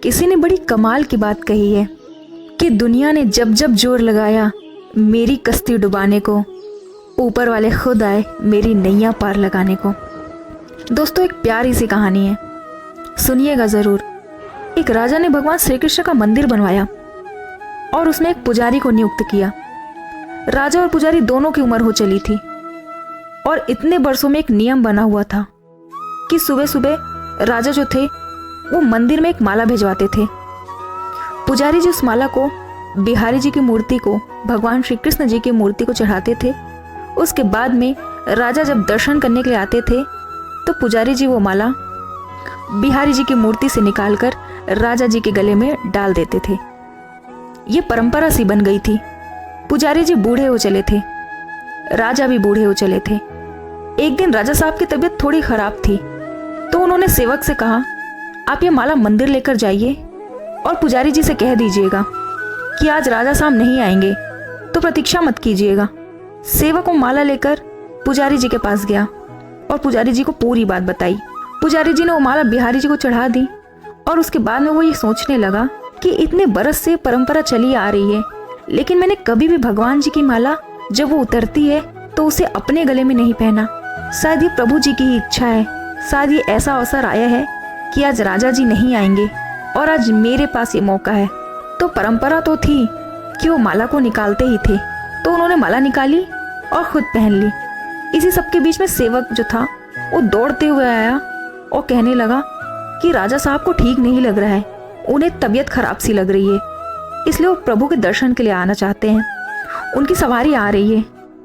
किसी ने बड़ी कमाल की बात कही है कि दुनिया ने जब जब जोर लगाया मेरी कश्ती डुबाने को, ऊपर वाले खुद आए मेरी नैया पार लगाने को। दोस्तों, एक प्यारी सी कहानी है, सुनिएगा ज़रूर। एक राजा ने भगवान श्री कृष्ण का मंदिर बनवाया और उसमें एक पुजारी को नियुक्त किया। राजा और पुजारी दोनों की उम्र हो चली थी और इतने वर्षों में एक नियम बना हुआ था कि सुबह सुबह राजा जो थे वो मंदिर में एक माला भिजवाते थे। पुजारी जी उस माला को बिहारी जी की मूर्ति को, भगवान श्री कृष्ण जी की मूर्ति को चढ़ाते थे। उसके बाद में राजा जब दर्शन करने के लिए आते थे तो पुजारी जी वो माला बिहारी जी की मूर्ति से निकालकर राजा जी के गले में डाल देते थे। ये परंपरा सी बन गई थी। पुजारी जी बूढ़े हो चले थे, राजा भी बूढ़े हो चले थे। एक दिन राजा साहब की तबीयत थोड़ी खराब थी तो उन्होंने सेवक से कहा, आप ये माला मंदिर लेकर जाइए और पुजारी जी से कह दीजिएगा कि आज राजा साहब नहीं आएंगे तो प्रतीक्षा मत कीजिएगा। सेवक वो माला लेकर पुजारी जी के पास गया और पुजारी जी को पूरी बात बताई। पुजारी जी ने वो माला बिहारी जी को चढ़ा दी और उसके बाद में वो ये सोचने लगा कि इतने बरस से परंपरा चली आ रही है, लेकिन मैंने कभी भी भगवान जी की माला जब वो उतरती है तो उसे अपने गले में नहीं पहना। शायद ये प्रभु जी की ही इच्छा है, शायद ये ऐसा अवसर आया है कि आज राजा जी नहीं आएंगे और आज मेरे पास ये मौका है। तो परंपरा तो थी कि वो माला को निकालते ही थे, तो उन्होंने माला निकाली और खुद पहन ली। इसी सब के बीच में सेवक जो था वो दौड़ते हुए आया और कहने लगा कि राजा साहब को ठीक नहीं लग रहा है, उन्हें तबीयत खराब सी लग रही है, इसलिए वो प्रभु के दर्शन के लिए आना चाहते हैं। उनकी सवारी आ रही है,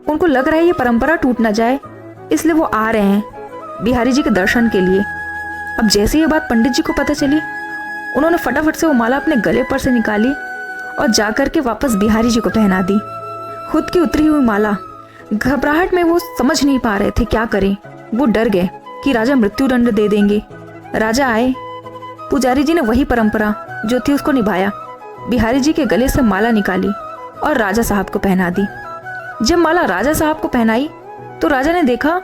उनको लग रहा है ये परंपरा टूट ना जाए, इसलिए वो आ रहे हैं बिहारी जी के दर्शन के लिए। अब जैसे ये बात पंडित जी को पता चली, उन्होंने फटाफट से वो माला अपने गले पर से निकाली और जाकर के वापस बिहारी जी को पहना दी। खुद की उतरी हुई माला, घबराहट में वो समझ नहीं पा रहे थे क्या करें। वो डर गए कि राजा मृत्यु दंड दे देंगे। राजा आए, पुजारी जी ने वही परंपरा जो थी उसको निभाया, बिहारी जी के गले से माला निकाली और राजा साहब को पहना दी। जब माला राजा साहब को पहनाई तो राजा ने देखा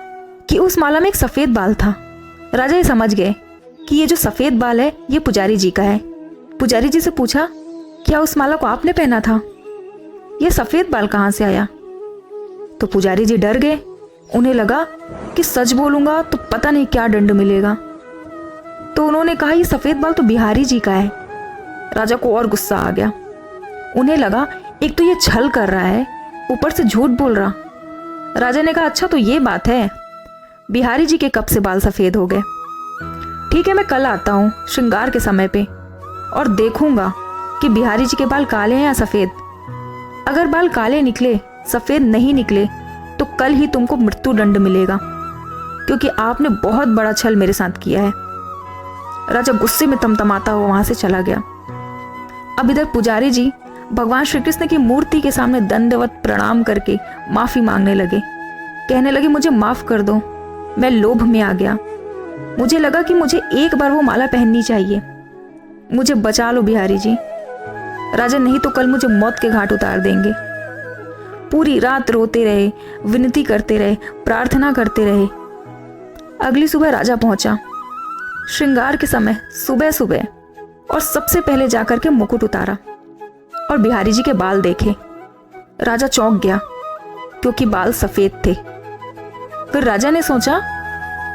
कि उस माला में एक सफेद बाल था। राजा ये समझ गए कि ये जो सफेद बाल है ये पुजारी जी का है। पुजारी जी से पूछा, क्या उस माला को आपने पहना था? ये सफेद बाल कहाँ से आया? तो पुजारी जी डर गए। उन्हें लगा कि सच बोलूंगा तो पता नहीं क्या दंड मिलेगा। तो उन्होंने कहा, ये सफेद बाल तो बिहारी जी का है। राजा को और गुस्सा आ गया। उन्हें लगा एक तो ये छल कर रहा है, ऊपर से झूठ बोल रहा। राजा ने कहा, अच्छा तो ये बात है, बिहारी जी के कब से बाल सफेद हो गए? ठीक है, मैं कल आता हूँ श्रृंगार के समय पे और देखूंगा कि बिहारी जी के बाल काले हैं या सफेद। अगर बाल काले निकले, सफेद नहीं निकले, तो कल ही तुमको मृत्यु दंड मिलेगा, क्योंकि आपने बहुत बड़ा छल मेरे साथ किया है। राजा गुस्से में तमतमाता हुआ वहां से चला गया। अब इधर पुजारी जी भगवान श्री कृष्ण की मूर्ति के सामने दंडवत प्रणाम करके माफी मांगने लगे। कहने लगे, मुझे माफ कर दो, मैं लोभ में आ गया। मुझे लगा कि मुझे एक बार वो माला पहननी चाहिए, मुझे बचा लो बिहारी जी। राजा, नहीं तो कल मुझे मौत के घाट उतार देंगे। पूरी रात रोते रहे, विनती करते रहे, प्रार्थना करते रहे। अगली सुबह राजा पहुंचा, श्रृंगार के समय सुबह सुबह, और सबसे पहले जाकर के मुकुट उतारा और बिहारी जी के बाल देखे। राजा चौंक गया क्योंकि बाल सफेद थे। फिर राजा ने सोचा,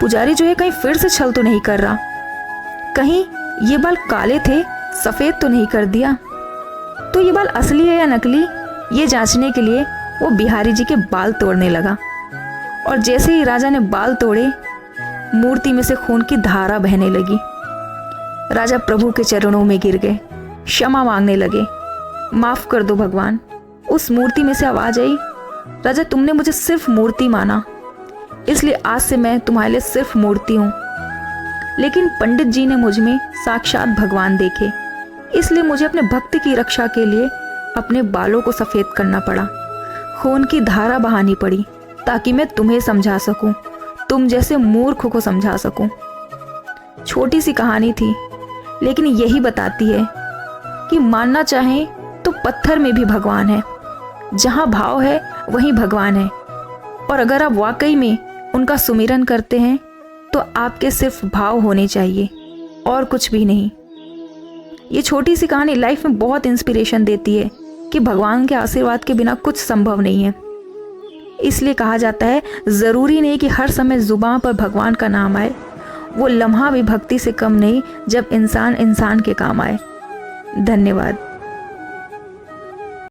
पुजारी जो है कहीं फिर से छल तो नहीं कर रहा, कहीं ये बाल काले थे सफेद तो नहीं कर दिया। तो ये बाल असली है या नकली, ये जांचने के लिए वो बिहारी जी के बाल तोड़ने लगा। और जैसे ही राजा ने बाल तोड़े, मूर्ति में से खून की धारा बहने लगी। राजा प्रभु के चरणों में गिर गए, क्षमा मांगने लगे, माफ कर दो भगवान। उस मूर्ति में से आवाज आई, राजा तुमने मुझे सिर्फ मूर्ति माना, इसलिए आज से मैं तुम्हारे लिए सिर्फ मूर्ति हूँ। लेकिन पंडित जी ने मुझ में साक्षात भगवान देखे, इसलिए मुझे अपने भक्त की रक्षा के लिए अपने बालों को सफेद करना पड़ा, खून की धारा बहानी पड़ी, ताकि मैं तुम्हें समझा सकूं, तुम जैसे मूर्ख को समझा सकूं। छोटी सी कहानी थी, लेकिन यही बताती है कि मानना चाहें तो पत्थर में भी भगवान है। जहाँ भाव है वहीं भगवान है, और अगर आप वाकई में उनका सुमिरन करते हैं तो आपके सिर्फ भाव होने चाहिए और कुछ भी नहीं। ये छोटी सी कहानी लाइफ में बहुत इंस्पिरेशन देती है कि भगवान के आशीर्वाद के बिना कुछ संभव नहीं है। इसलिए कहा जाता है ज़रूरी नहीं कि हर समय ज़ुबान पर भगवान का नाम आए, वो लम्हा भी भक्ति से कम नहीं जब इंसान इंसान के काम आए। धन्यवाद।